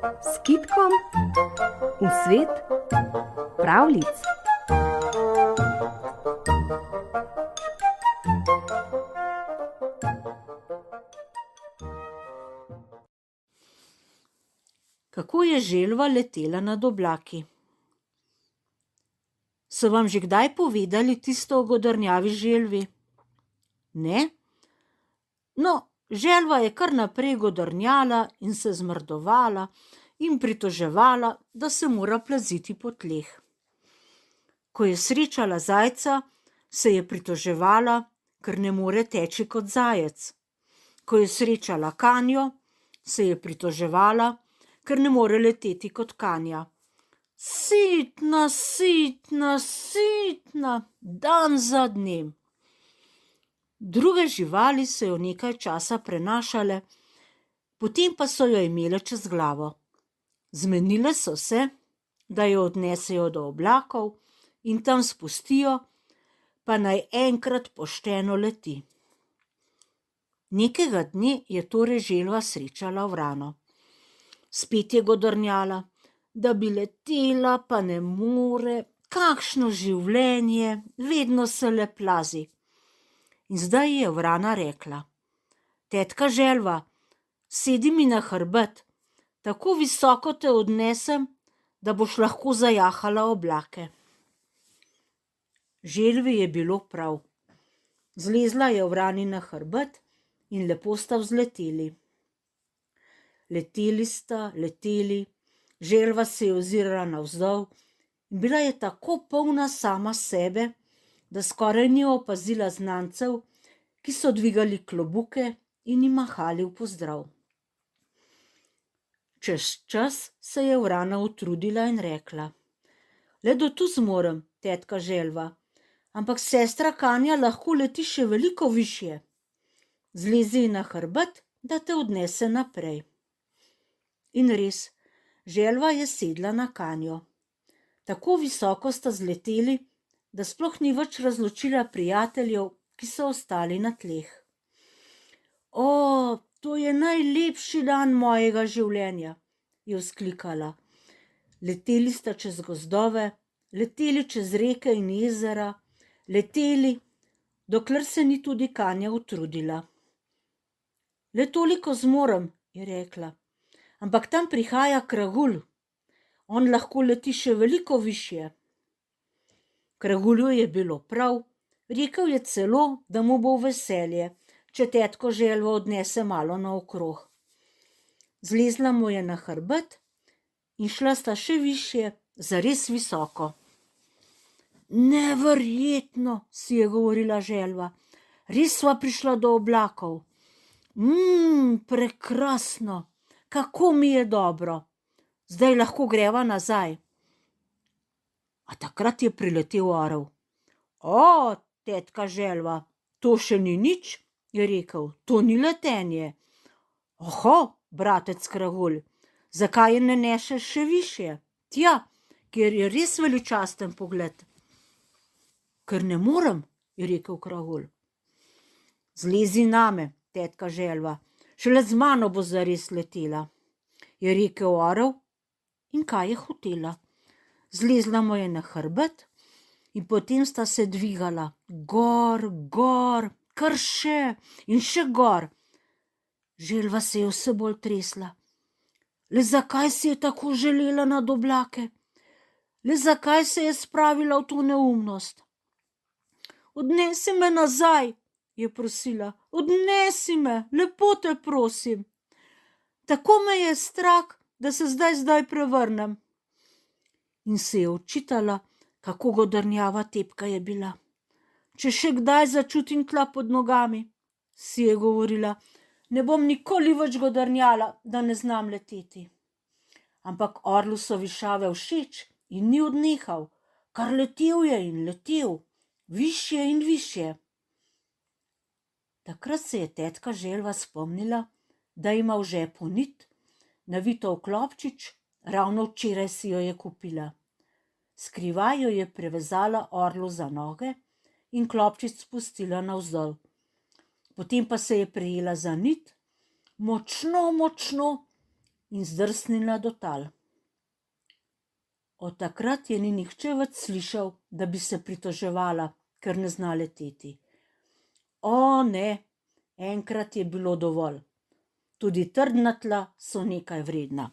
s Kitkom v svet pravljic. Kako je želva letela nad oblaki? So vam že kdaj povedali tisto o godrnjavi želvi? Ne? No, želva je kar naprej godrnjala in se zmrdovala in pritoževala, da se mora plaziti po tleh. Ko je srečala zajca, se je pritoževala, ker ne more teči kot zajec. Ko je srečala kanjo, se je pritoževala, ker ne more leteti kot kanja. Sitna, sitna, sitna, dan za dnem. Druge živali so jo nekaj časa prenašale, potem pa so jo imele čez glavo. Zmenile so se, da jo odnesejo do oblakov in tam spustijo, pa naj enkrat pošteno leti. Nekega dne je torej želva srečala vrano. Spet je godrnjala, da bi letela, pa ne more, kakšno življenje, vedno se le plazi. In zdaj je vrana rekla: Tetka želva, sedi mi na hrbet, tako visoko te odnesem, da boš lahko zajahala oblake. Želvi je bilo prav. Zlezla je vrani na hrbet in lepo sta vzleteli. Leteli sta, leteli, želva se je ozirala navzdol in bila je tako polna sama sebe, da skoraj ni opazila znancev, ki so dvigali klobuke in jim mahali v pozdrav. Čez čas se je vrana utrudila in rekla: Le do tu zmorem, tetka želva, ampak sestra kanja lahko leti še veliko višje. Zlezi na hrbet, da te odnese naprej. In res, želva je sedla na kanjo. Tako visoko sta zleteli, da sploh ni več razločila prijateljev, ki so ostali na tleh. O, to je najlepši dan mojega življenja, je vzklikala. Leteli sta čez gozdove, leteli čez reke in jezera, leteli, dokler se ni tudi kanja utrudila. Le toliko zmorem, je rekla, ampak tam prihaja kragulj. On lahko leti še veliko višje. Kragulju je bilo prav, rekel je celo, da mu bo veselje, če tetko želvo odnese malo naokrog. Zlezla mu je na hrbet in šla sta še višje, zares visoko. Neverjetno, si je govorila želva, res sva prišla do oblakov. Prekrasno, kako mi je dobro. Zdaj lahko greva nazaj. A takrat je priletel orel. O, tetka želva, to še ni nič, je rekel, to ni letenje. Oho, bratec kragulj, zakaj je ne nešeš še višje? Tja, kjer je res veličasten pogled. Ker ne morem, je rekel kragulj. Zlezi name, tetka želva, šele z mano bo zares letela, je rekel orel. In kaj je hotela? Zlezla mu je na hrbet in potem sta se dvigala gor, gor, kar še in še gor. Želva se je vse bolj tresla. Le zakaj si je tako želela nad oblake? Le zakaj se je spravila v to neumnost? Odnesi me nazaj, je prosila. Odnesi me, lepo te prosim. Tako me je strah, da se zdaj prevrnem. In se je očitala, kako godrnjava tepka je bila. Če še kdaj začutim tla pod nogami, si je govorila, ne bom nikoli več godrnjala, da ne znam leteti. Ampak orlu so višave všeč in ni odnehal, kar letel je in letel, višje in višje. Takrat se je tetka želva spomnila, da ima v žepu nit, navito v klobčič, ravno včeraj si jo je kupila. Skrivaj jo je prevezala orlu za noge in klobčič spustila navzdol. Potem pa se je prijela za nit, močno, močno in zdrsnila do tal. Od takrat je ni nihče več slišal, da bi se pritoževala, ker ne zna leteti. O, ne, enkrat je bilo dovolj. Tudi trdna tla so nekaj vredna.